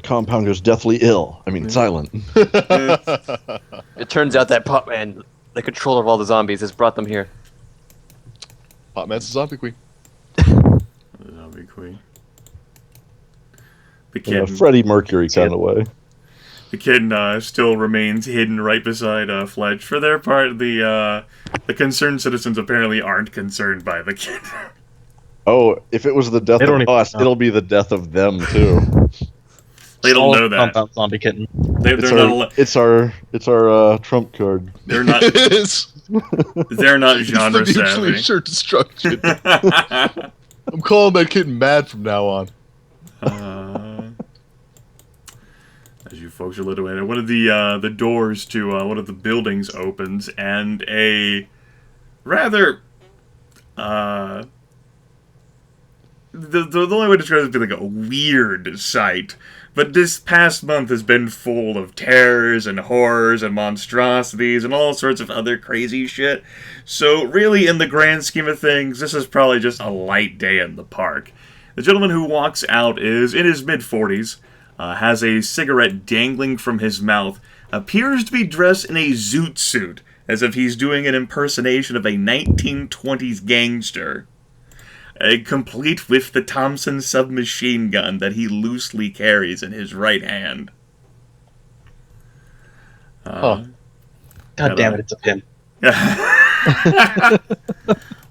compound goes deathly ill. I mean, silent. It turns out that Potman, the controller of all the zombies, has brought them here. Potman's a zombie queen. Zombie queen. The In a kid, Freddie Mercury kind of way. the kid still remains hidden right beside Fletch. For their part, the concerned citizens apparently aren't concerned by the kid. Oh, if it was the death They don't of even us, know. it'll be the death of them too. They don't know that. Compound zombie kitten. They're not. It's our trump card. They're not. It is. They're not It's genre the mutually savvy. assured destruction. I'm calling that kid mad from now on. As you folks are lit away, one of the doors to one of the buildings opens, and a rather the only way to describe it is like a weird sight. But this past month has been full of terrors and horrors and monstrosities and all sorts of other crazy shit. So really, in the grand scheme of things, this is probably just a light day in the park. The gentleman who walks out is in his mid-40s, has a cigarette dangling from his mouth, appears to be dressed in a zoot suit, as if he's doing an impersonation of a 1920s gangster. Complete with the Thompson submachine gun that he loosely carries in his right hand. God damn it, it's a pin.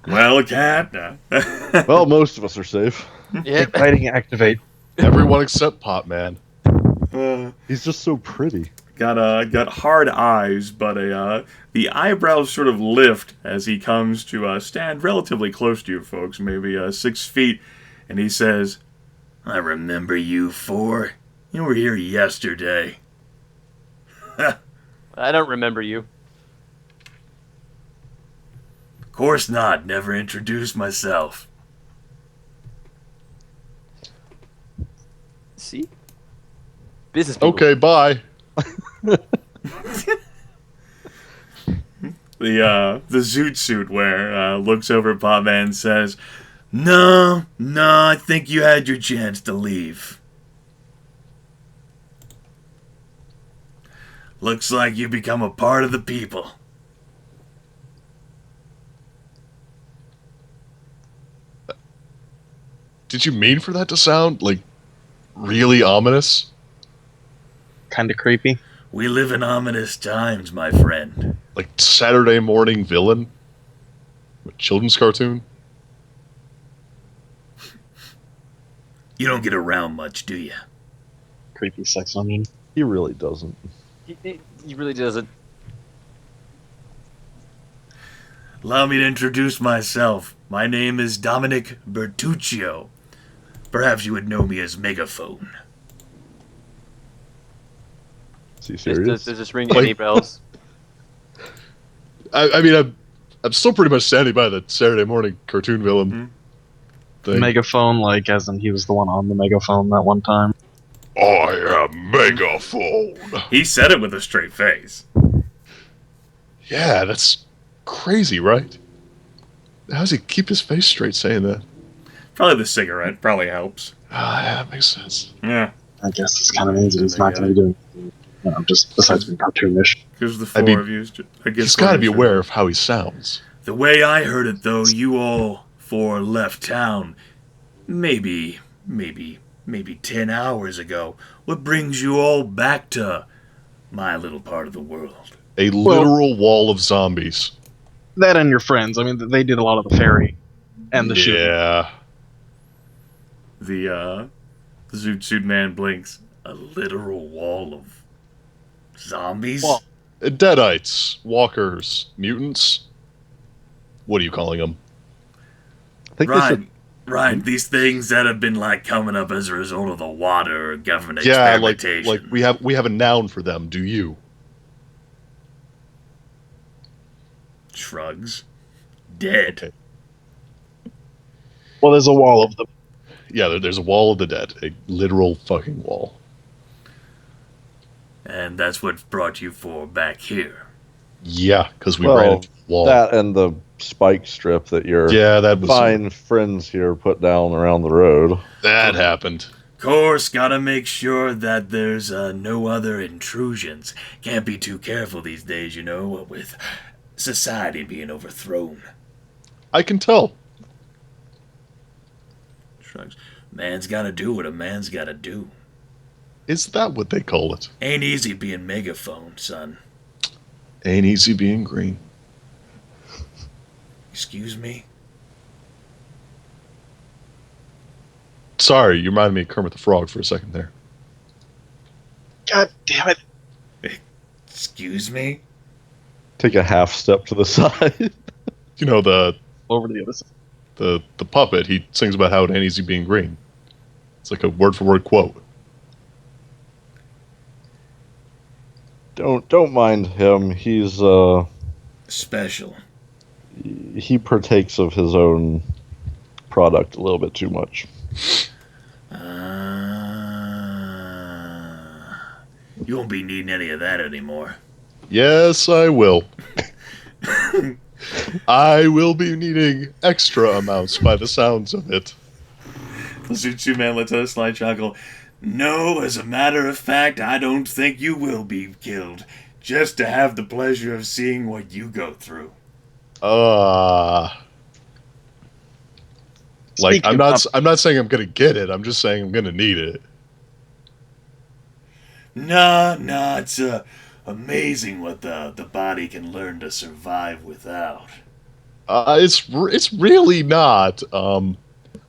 Well, cat. Well, most of us are safe. Yep. Fighting activate. Everyone except Potman. He's just so pretty. Got hard eyes, but the eyebrows sort of lift as he comes to stand relatively close to you folks, maybe 6 feet, and he says, "I remember you, four. You were here yesterday." I don't remember you. Of course not. Never introduced myself. See? Business people. Okay, bye. The zoot suit wearer looks over at Potman and says, No, I think you had your chance to leave. Looks like you become a part of the people. Did you mean for that to sound, like, really ominous? Kind of creepy. We live in ominous times, my friend. Like Saturday morning villain? A children's cartoon? You don't get around much, do you? Creepy sex onion. He really doesn't. He really doesn't. Allow me to introduce myself. My name is Dominic Bertuccio. Perhaps you would know me as Megaphone. Is he serious? Does this ring any bells? I mean, I'm still pretty much standing by the Saturday morning cartoon villain thing. Megaphone, like, as in he was the one on the megaphone that one time. I am Megaphone. He said it with a straight face. Yeah, that's crazy, right? How does he keep his face straight saying that? Probably the cigarette. Probably helps. Ah, yeah, that makes sense. Yeah. I guess it's kind of easy. He's not going to be doing, just besides being cartoonish. Because the four of you... He's got to be aware of how he sounds. The way I heard it, though, you all four left town maybe 10 hours ago. What brings you all back to my little part of the world? A literal wall of zombies. That and your friends. I mean, they did a lot of the ferry and the shooting. Yeah. The Zoot Suit Man blinks. A literal wall of zombies? Well, Deadites, walkers, mutants. What are you calling them? I think they said Right, these things that have been like coming up as a result of the water or government Yeah, experimentation. like we have a noun for them. Do you? Shrugs. Dead. Okay. well, there's a wall of them. Yeah, there's a wall of the dead. A literal fucking wall. And that's what brought you four back here. Yeah, because we ran into the wall. That and the spike strip that your that was fine friends here put down around the road. that happened. Course, gotta make sure that there's no other intrusions. Can't be too careful these days, you know, with society being overthrown. I can tell. Shrugs. Man's gotta do what a man's gotta do. Is that what they call it? Ain't easy being megaphone, son. Ain't easy being green. Excuse me? Sorry, you reminded me of Kermit the Frog for a second there. God damn it. Excuse me? Take a half step to the side. You know, the Over to the other side. the puppet, he sings about how it ain't easy being green. It's like a word-for-word quote. Don't mind him. He's Special. he partakes of his own product a little bit too much. You won't be needing any of that anymore. Yes, I will. I will be needing extra amounts by the sounds of it. The Zoot Man lets out a slight chuckle. No, as a matter of fact, I don't think you will be killed. Just to have the pleasure of seeing what you go through. Like Speaking I'm of not saying I'm gonna get it. I'm just saying I'm gonna need it. Nah, it's amazing what the body can learn to survive without. It's really not.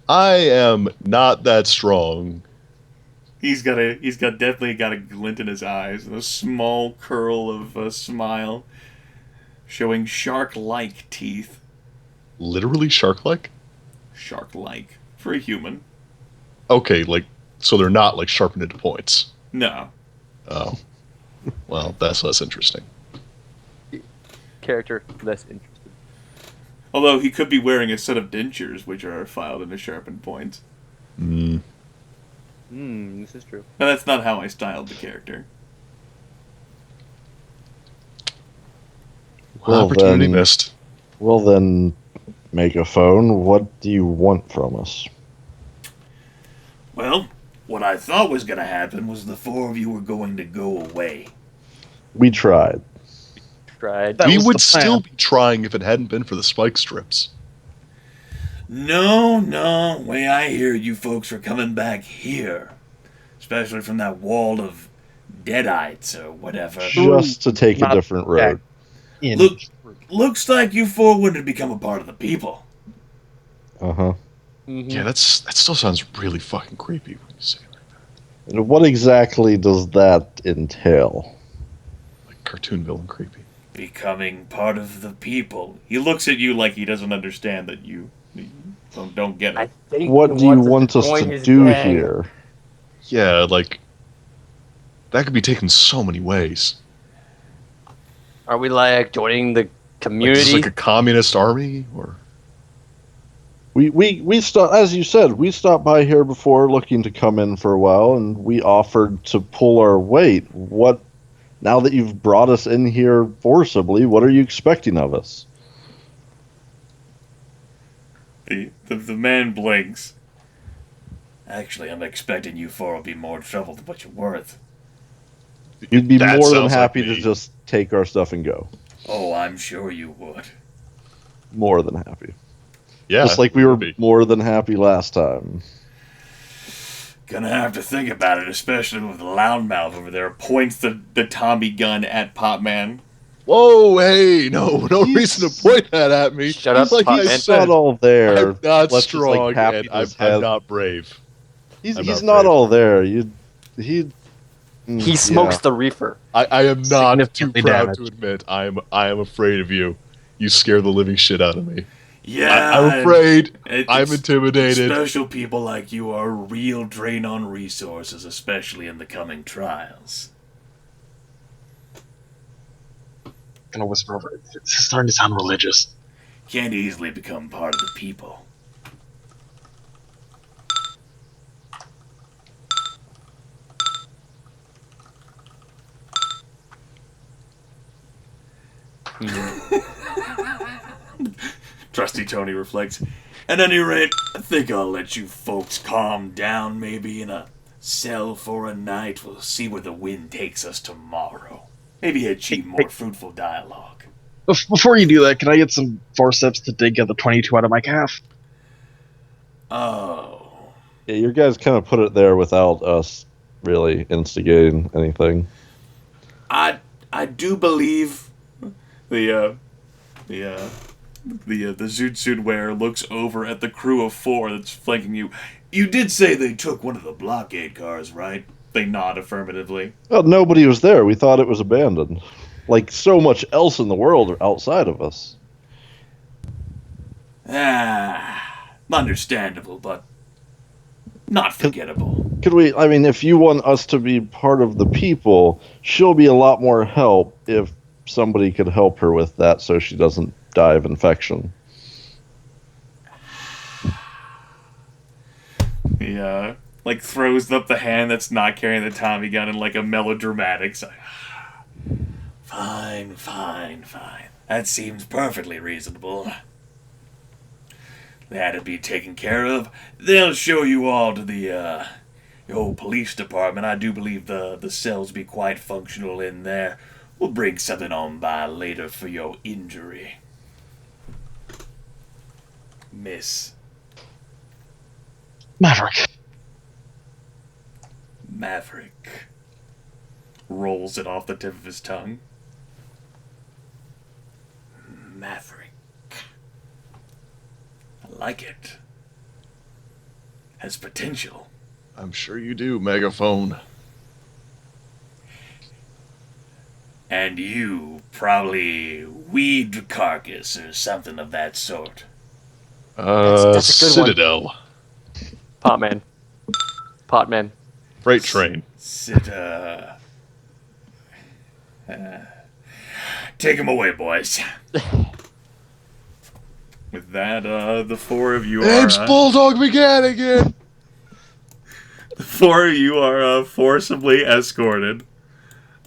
I am not that strong. He's definitely got a glint in his eyes and a small curl of a smile, showing shark-like teeth. Literally shark-like? Shark-like for a human. Okay, like so they're not like sharpened into points. No. Oh, well, that's less interesting. Character less interested. Although he could be wearing a set of dentures, which are filed into sharpened points. This is true. And that's not how I styled the character. Well, Opportunity then- missed. Well then, Megaphone, what do you want from us? Well, what I thought was going to happen was the four of you were going to go away. We tried. Tried. That We was would the plan. still be trying if it hadn't been for the spike strips. No, way I hear you folks were coming back here. Especially from that wall of deadites or whatever. Just to take a Not different road. In. Looks like you four wanted to become a part of the people. Uh-huh. Yeah, that still sounds really fucking creepy when you say it like that. And what exactly does that entail? Like cartoon villain creepy. Becoming part of the people. He looks at you like he doesn't understand that you don't get I it. think What do you want us join to his do gang. here? Yeah, like that could be taken so many ways. Are we like joining the Like, community? this is like a communist army, or We stopped, as you said, we stopped by here before looking to come in for a while, and we offered to pull our weight. What, now that you've brought us in here forcibly, what are you expecting of us? The man blinks. Actually, I'm expecting you four will be more trouble than what you're worth. You'd be That more than sounds like happy to me. just take our stuff and go. Oh, I'm sure you would. More than happy. yeah, Just like we were be. more than happy last time. Gonna have to think about it, especially with the loudmouth over there points the Tommy gun at Potman. Whoa, hey, no reason to point that at me. Shut up, like I Potman. He's said, not all there. I'm not Fletch is, strong, like, tapping and I'm his head. not brave. He's I'm not brave. all there. He smokes the reefer. I am not too Significantly proud damaged. to admit I am afraid of you. You scare the living shit out of me. Yeah, I'm afraid. it's- I'm intimidated. Special people like you are a real drain on resources, especially in the coming trials. Gonna whisper over it. This is starting to sound religious. Can't easily become part of the people. Trusty Tony reflects. At any rate, I think I'll let you folks calm down maybe in a Sell for a night. We'll see where the wind takes us tomorrow. Maybe achieve more fruitful dialogue. Before you do that, can I get some forceps to dig the 22 out of my calf? Oh. Yeah, you guys kind of put it there without us really instigating anything. I do believe the Zoot Suit wearer looks over at the crew of 4 that's flanking you. You did say they took one of the blockade cars, right? They nod affirmatively. Well, nobody was there. We thought it was abandoned. Like so much else in the world outside of us. Understandable, but not forgettable. Could we, I mean, if you want us to be part of the people, she'll be a lot more help if somebody could help her with that so she doesn't die of infection. He, throws up the hand that's not carrying the Tommy gun in, a melodramatic side. Fine. That seems perfectly reasonable. That'll be taken care of. They'll show you all to the old police department. I do believe the cells be quite functional in there. We'll bring something on by later for your injury. Miss Maverick. Maverick rolls it off the tip of his tongue. Maverick. I like it. Has potential. I'm sure you do, Megaphone. And you probably weed carcass or something of that sort. That's a good one. Citadel. Potman. Freight train. Take him away, boys. With that, the 4 of you It's are... Bulldog MacGannigan! The 4 of you are forcibly escorted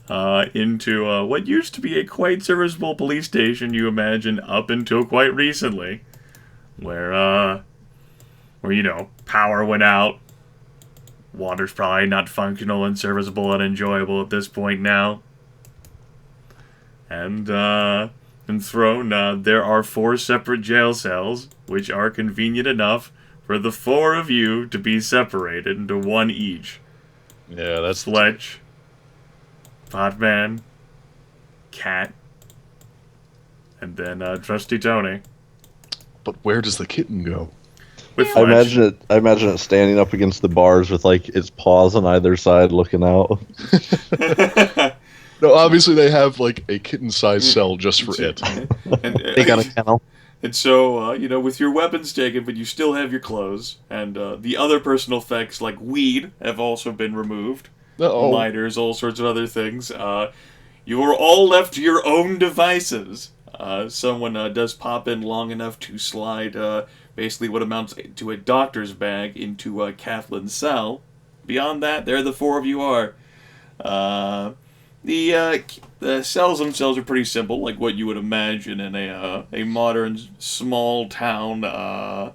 into what used to be a quite serviceable police station, you imagine, up until quite recently. Where, power went out. Water's probably not functional and serviceable and enjoyable at this point now. And thrown, there are 4 separate jail cells, which are convenient enough for the 4 of you to be separated into 1 each. Yeah, that's Fletch, Potman, Cat, and then Trusty Tony. But where does the kitten go? With I Fletch. imagine it standing up against the bars with its paws on either side looking out. No, obviously they have a kitten-sized cell just for it. They got a kennel. And so, with your weapons taken, but you still have your clothes, and the other personal effects like weed have also been removed. Uh-oh. Lighters, all sorts of other things. You are all left to your own devices. Someone does pop in long enough to slide basically what amounts to a doctor's bag into Kathlyn's cell. Beyond that, there the 4 of you are. The cells themselves are pretty simple, like what you would imagine in a modern small town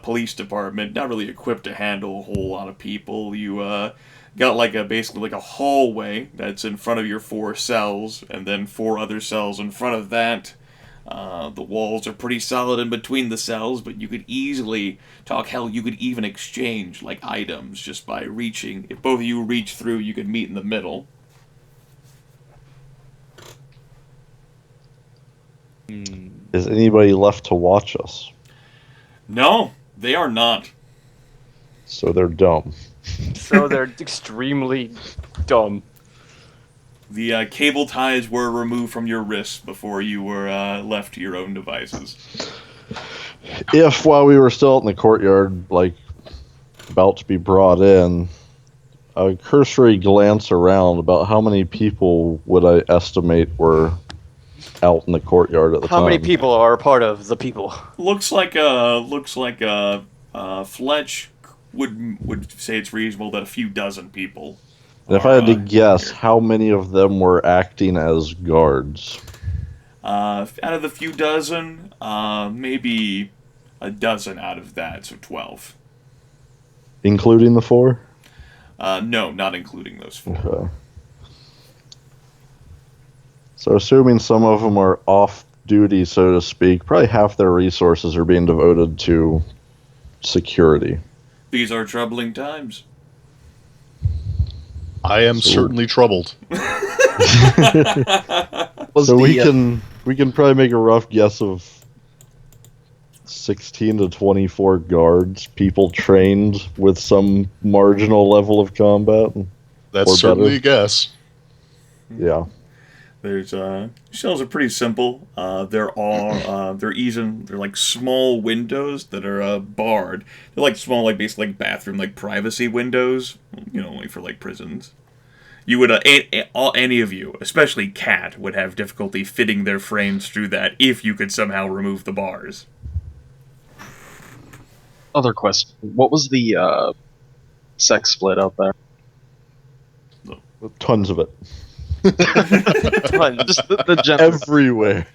police department. Not really equipped to handle a whole lot of people. You got basically a hallway that's in front of your 4 cells, and then 4 other cells in front of that. The walls are pretty solid in between the cells, but you could easily you could even exchange items just by reaching. If both of you reach through, you could meet in the middle. Is anybody left to watch us? No, they are not. So they're dumb. So they're extremely dumb. The cable ties were removed from your wrists before you were left to your own devices. If while we were still out in the courtyard, about to be brought in, a cursory glance around, about how many people would I estimate were out in the courtyard at the time? How many people are a part of the people? Looks like Fletch would say it's reasonable that a few dozen people. And if I had to guess, how many of them were acting as guards? Out of the few dozen, maybe a dozen out of that, so 12. Including the 4? No, not including those 4. Okay. So assuming some of them are off duty, so to speak, probably half their resources are being devoted to security. These are troubling times. I am certainly troubled. So we can probably make a rough guess of 16 to 24 guards, people trained with some marginal level of combat. That's or certainly better. a guess. Yeah. There's cells are pretty simple. They're like small windows that are barred. They're like small, like basically like bathroom, like privacy windows. Only for like prisons. You would any of you, especially Kat, would have difficulty fitting their frames through that if you could somehow remove the bars. Other question. What was the sex split out there? Tons of it. Tons. Just the gender. Everywhere.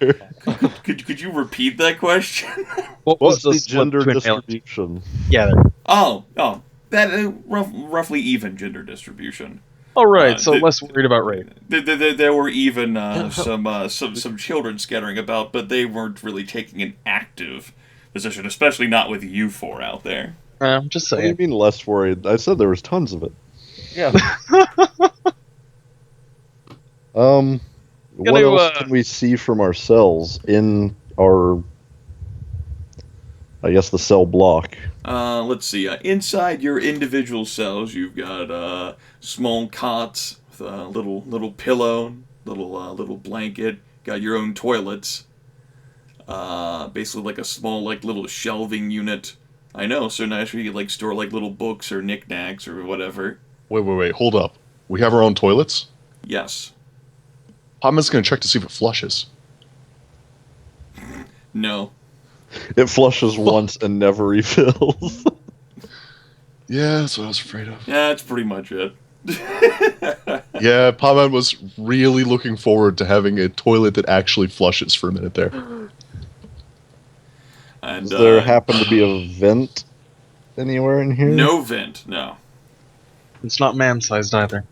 Could you repeat that question? What What's was the split gender between distribution? Yeah. Oh, that roughly even gender distribution. All right. So less worried about rape. There were even some children scattering about, but they weren't really taking an active position, especially not with you 4 out there. I'm just What do you saying. mean less worried? I said there was tons of it. Yeah. What else can we see from our cells in our, I guess, the cell block? Let's see. Inside your individual cells, you've got small cots with a little pillow, little blanket. Got your own toilets. Basically like a small little shelving unit. I know, so nice where you like store like little books or knickknacks or whatever. Wait, hold up. We have our own toilets? Yes. Potman's going to check to see if it flushes. No. It flushes once and never refills. Yeah, that's what I was afraid of. Yeah, that's pretty much it. Yeah, Potman was really looking forward to having a toilet that actually flushes for a minute there. And, Does there happen to be a vent anywhere in here? No vent, no. It's not man-sized either.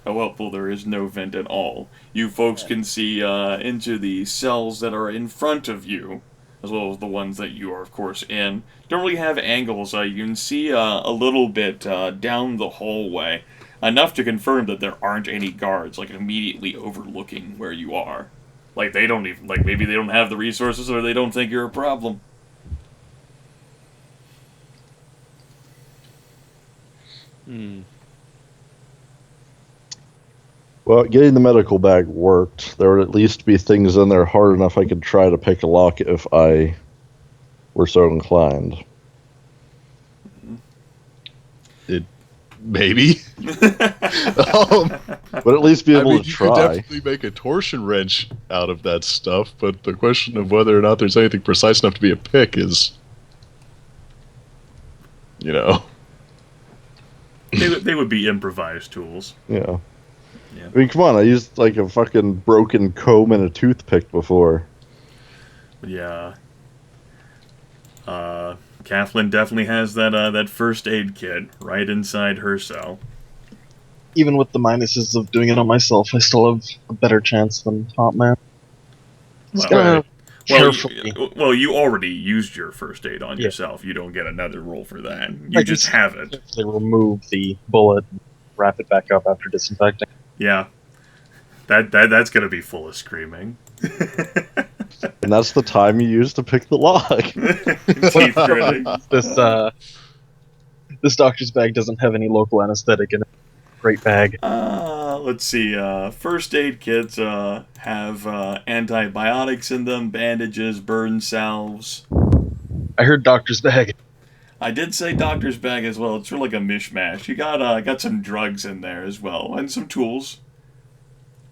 Oh, well, there is no vent at all. You folks can see into the cells that are in front of you, as well as the ones that you are, of course, in. Don't really have angles. You can see a little bit down the hallway, enough to confirm that there aren't any guards, like, immediately overlooking where you are. Like, they don't even, like, maybe they don't have the resources, or they don't think you're a problem. Well, getting the medical bag worked. There would at least be things in there hard enough I could try to pick a lock if I were so inclined. Maybe. But at least be able to you try. could definitely make a torsion wrench out of that stuff, but the question of whether or not there's anything precise enough to be a pick is, you know. They would be improvised tools. Yeah. Yeah. I mean, come on, I used like a fucking broken comb and a toothpick before. Yeah. Kathlyn definitely has that first aid kit right inside her cell. Even with the minuses of doing it on myself, I still have a better chance than Potman. Just Well, gotta carefully. you already used your first aid on yourself. You don't get another roll for that. You I just have it. carefully remove the bullet and wrap it back up after disinfecting. Yeah. That's gonna be full of screaming. And that's the time you use to pick the lock. Teeth gritting. This doctor's bag doesn't have any local anesthetic in it. Great bag. Let's see. First aid kits have antibiotics in them, bandages, burn salves. I heard doctor's bag. I did say doctor's bag as well. It's really like a mishmash. You got some drugs in there as well, and some tools.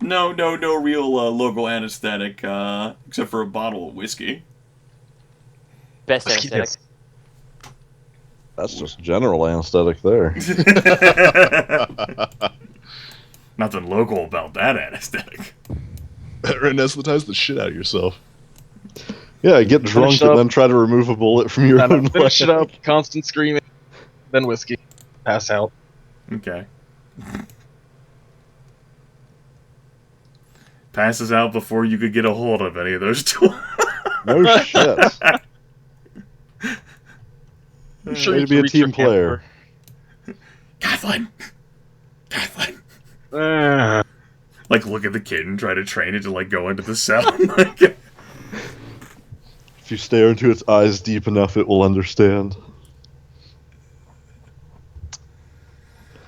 No real local anesthetic, except for a bottle of whiskey. Best Whiskey anesthetic. That's just general anesthetic there. Nothing local about that anesthetic. Better anesthetize the shit out of yourself. Yeah, get drunk and up. then try to remove a bullet from your own Finish it leg. up. Constant screaming. Then whiskey. Pass out. Okay. Passes out before you could get a hold of any of those tools. No shit. I'm sure Way you to be can a reach team your hand player. Kathlyn! Kathlyn! over. Like, look at the kitten, try to train it to, like, go into the cell. Like, If you stare into its eyes deep enough, it will understand.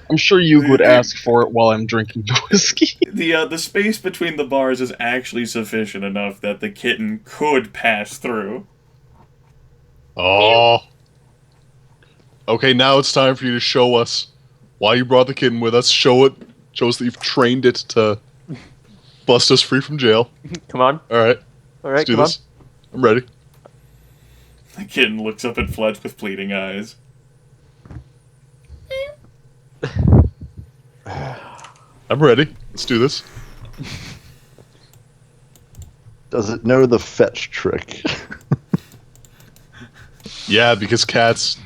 I'm sure you would ask for it while I'm drinking the whiskey. the space between the bars is actually sufficient enough that the kitten could pass through. Oh. Okay, now it's time for you to show us why you brought the kitten with us. Show us that you've trained it to bust us free from jail. Come on. All right, All let's right, do come this. I'm ready. The kitten looks up at Fletch with pleading eyes. I'm ready. Let's do this. Does it know the fetch trick? Yeah, because cats,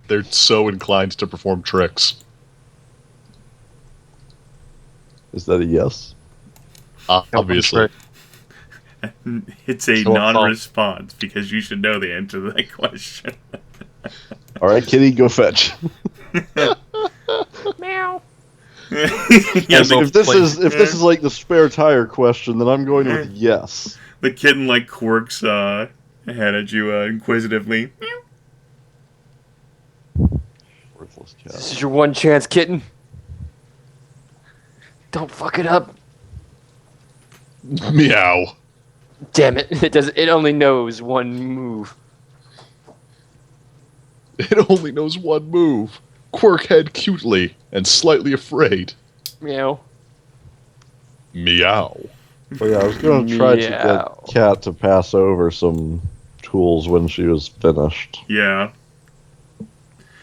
they're so inclined to perform tricks. Is that a yes? Obviously. It's a Sure. non-response because you should know the answer to that question. All right, kitty, go fetch. Meow. Yeah, If this is like the spare tire question, then I'm going with yes. the kitten like quirks ahead at you inquisitively. Worthless This cat. is your one chance, kitten. Don't fuck it up. Meow. Damn it! It only knows one move. It only knows one move. Quirk head cutely and slightly afraid. Meow. Meow. Oh yeah, I was going to try to Meow. get Cat to pass over some tools when she was finished. Yeah.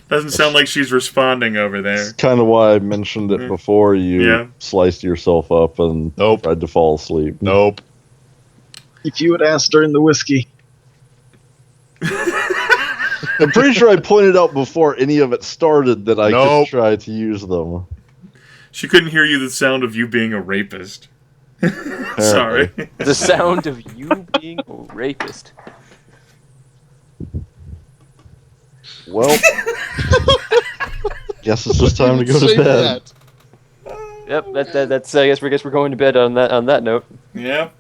Doesn't sound like she's responding over there. That's kind of why I mentioned it before you Yeah. sliced yourself up and Nope. tried to fall asleep. Nope. If you had asked during the whiskey. I'm pretty sure I pointed out before any of it started that I Nope. could try to use them. She couldn't hear you the sound of you being a rapist. Sorry. The sound of you being a rapist. Well, guess it's just time to go Say to bed. that. Yep. That's. I guess we're going to bed on that note. Yep.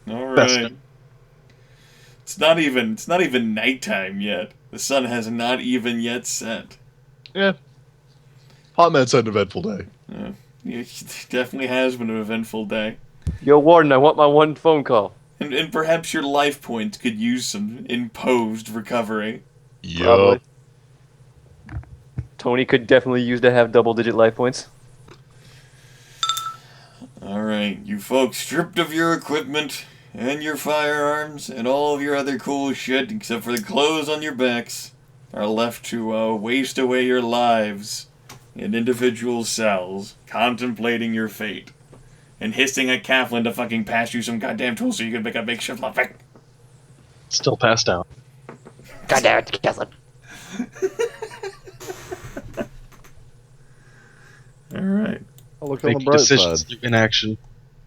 All Best. right. It's not even nighttime yet. The sun has not even yet set. Yeah. Potman's had an eventful day. It definitely has been an eventful day. Yo, Warden, I want my one phone call. And perhaps your life points could use some imposed recovery. Yup. Tony could definitely use to have double-digit life points. Alright, you folks stripped of your equipment and your firearms and all of your other cool shit except for the clothes on your backs are left to waste away your lives in individual cells, contemplating your fate. And hissing at Kathlyn to fucking pass you some goddamn tools so you can make a makeshift weapon. Still passed out. God damn it, Kathlyn. Alright. I'll look on the Making bright decisions side. through inaction.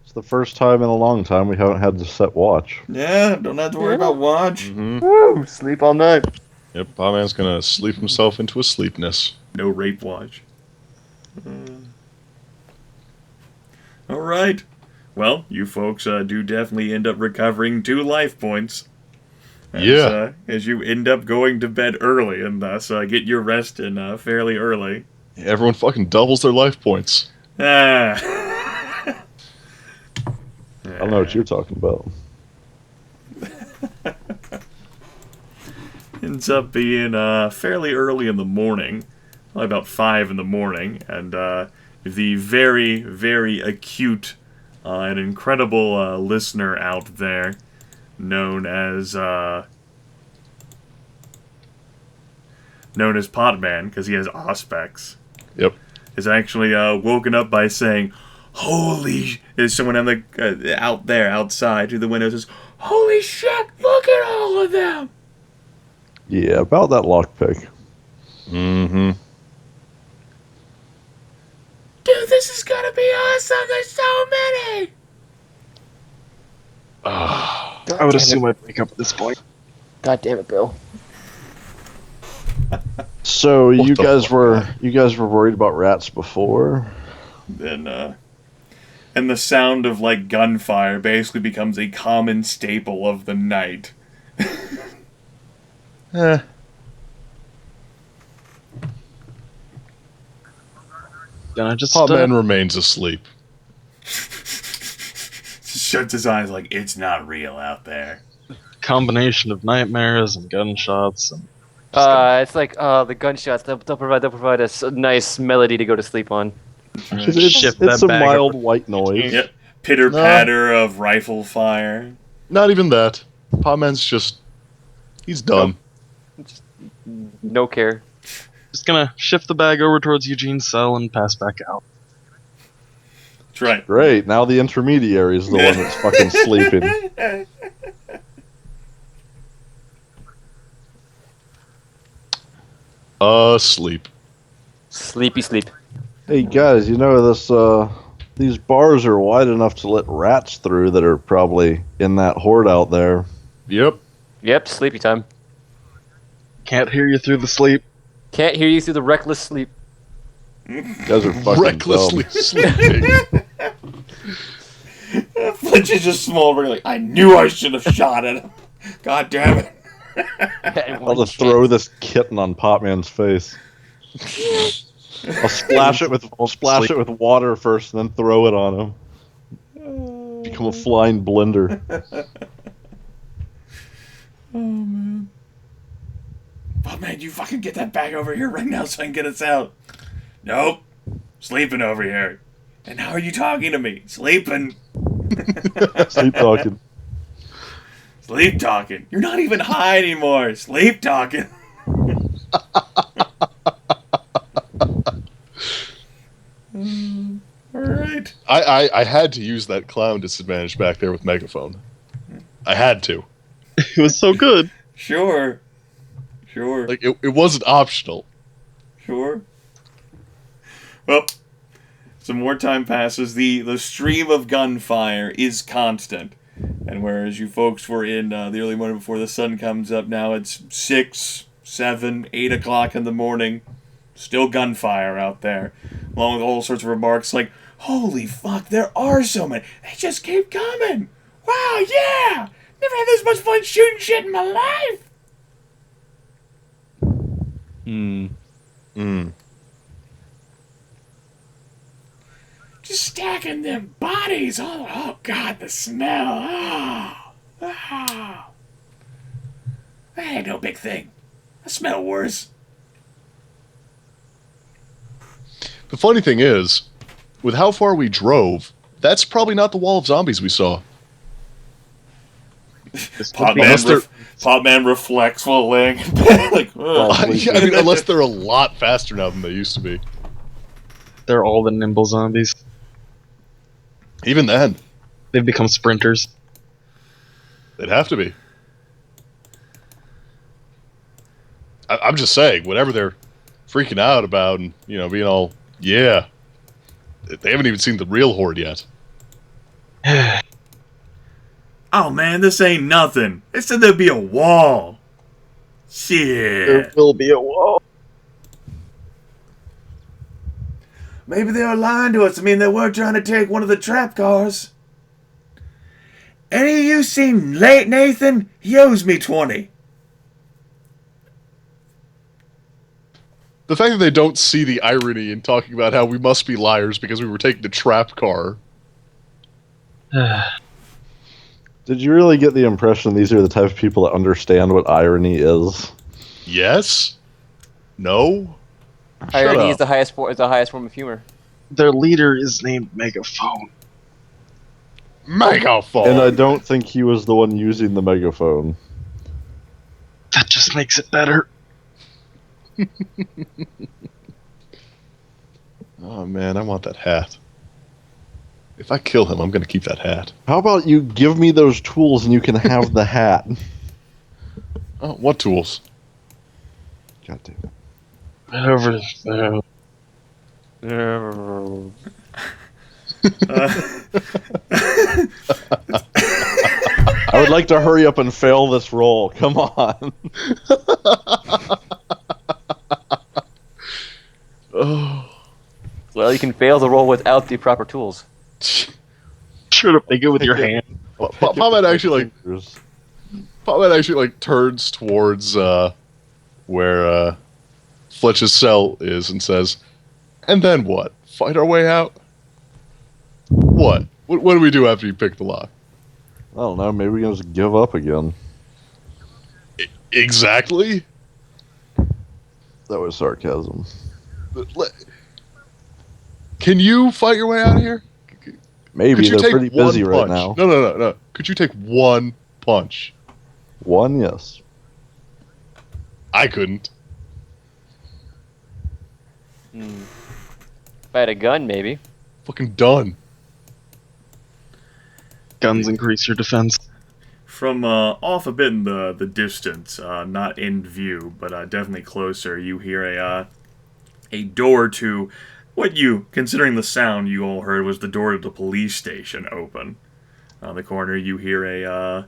It's the first time in a long time we haven't had to set watch. Yeah, don't have to worry about watch. Mm-hmm. Woo! Sleep all night. Yep, Potman's gonna sleep himself into a sleepness. No rape watch. Alright. Well, you folks do definitely end up recovering 2 life points. As you end up going to bed early and thus get your rest in fairly early. Everyone fucking doubles their life points. Ah. I don't know what you're talking about. Ends up being fairly early in the morning. Probably about 5 in the morning. And the very, very acute and incredible listener out there known as Potman, because he has aspects, Yep. is actually woken up by saying, "Holy!" Is someone on the out there outside through the window says, "Holy shit! Look at all of them!" Yeah, about that lockpick. Mm-hmm. Dude, this is gonna be awesome. There's so many. I would assume I'd wake up at this point. God damn it, Bill. So What you the guys fuck, were guy? you guys were worried about rats before? Then, and the sound of, like, gunfire basically becomes a common staple of the night. Eh. Then I just Potman remains asleep. Shuts his eyes like, it's not real out there. combination of nightmares and gunshots and It's like the gunshots. They'll provide us a nice melody to go to sleep on. shift that It's a bag mild over. white noise. Yep. Pitter patter of rifle fire. Not even that. Potman's just... He's done. No care. Just gonna shift the bag over towards Eugene's cell and pass back out. That's right. Great. Now the intermediary is the one that's fucking sleeping. Sleep. Sleepy sleep. Hey guys, you know this these bars are wide enough to let rats through that are probably in that horde out there. Yep. Yep, sleepy time. Can't hear you through the sleep. Can't hear you through the reckless sleep. You guys are fucking Recklessly dumb. sleeping. Fletch is just smoldering like, I knew I should have shot at him. God damn it. I'll just throw this kitten on Potman's face. I'll splash it with water first, and then throw it on him. Become a flying blender. Oh, man. Oh, man, you fucking get that bag over here right now so I can get us out. Nope. Sleeping over here. And how are you talking to me? Sleeping. Sleep talking. Sleep talking. You're not even high anymore. Sleep talking. Alright. I had to use that clown disadvantage back there with megaphone. I had to. It was so good. Sure. Sure. Like, it wasn't optional. Sure. Well, some more time passes. The stream of gunfire is constant. And whereas you folks were in the early morning before the sun comes up, now it's 6, 7, 8 o'clock in the morning. Still gunfire out there. Along with all sorts of remarks like, holy fuck, there are so many. They just keep coming. Wow, yeah! Never had this much fun shooting shit in my life. Just stacking them bodies. Oh God, the smell. That ain't no big thing. I smell worse. The funny thing is, with how far we drove, that's probably not the wall of zombies we saw. Potman reflects while laying in bed. Like, I mean, unless they're a lot faster now than they used to be. They're all the nimble zombies. Even then, They've become sprinters. they'd have to be. I'm just saying, whatever they're freaking out about and, being all, yeah. They haven't even seen the real horde yet. oh man, this ain't nothing. They said there'd be a wall. Shit. There will be a wall. Maybe they were lying to us. I mean, they were trying to take one of the trap cars. Any of you seen late Nathan? He owes me 20. The fact that they don't see the irony in talking about how we must be liars because we were taking the trap car. Did you really get the impression these are the type of people that understand what irony is? Yes? No? Irony is up. the highest form of humor. Their leader is named Megaphone. Megaphone! And I don't think he was the one using the megaphone. That just makes it better. Oh man, I want that hat. If I kill him, I'm gonna keep that hat. How about you give me those tools and you can have the hat? Oh, what tools? God damn it. Over there. I would like to hurry up and fail this roll. Come on. Oh. Well, you can fail the roll without the proper tools. Sure to pick it with your hand. Potman actually turns towards where Fletch's cell is and says, "And then what? Fight our way out? What? What do we do after you pick the lock?" I don't know. Maybe we can just give up again. Exactly. That was sarcasm. Can you fight your way out of here? Maybe they're pretty busy punch? right now. No. Could you take one punch? One, yes. I couldn't. If I had a gun, maybe. Fucking done. Guns increase your defense. From off a bit in the distance, not in view, but definitely closer, you hear a door to what you, considering the sound you all heard, was the door to the police station open. On the corner, you hear a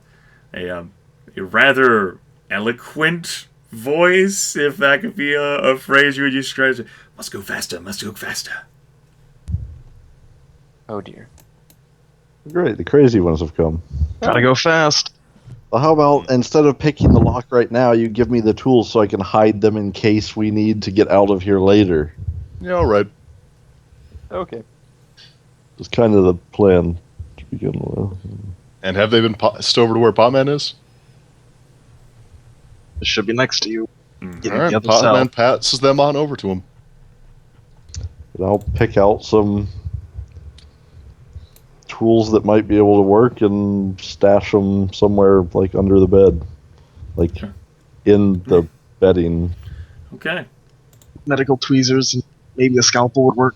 rather eloquent voice, if that could be a phrase you would use to describe it. Must go faster, must go faster. Oh dear. Great, the crazy ones have come. Gotta go fast. Well, how about instead of picking the lock right now, you give me the tools so I can hide them in case we need to get out of here later. Yeah, all right. Okay. It's kind of the plan to begin with. And have they been passed over to where Potman is? It should be next to you. All right, the other cell. Potman passes them on over to him. And I'll pick out some tools that might be able to work and stash them somewhere, like under the bed, like Sure. in the bedding. Okay. Medical tweezers and maybe a scalpel would work.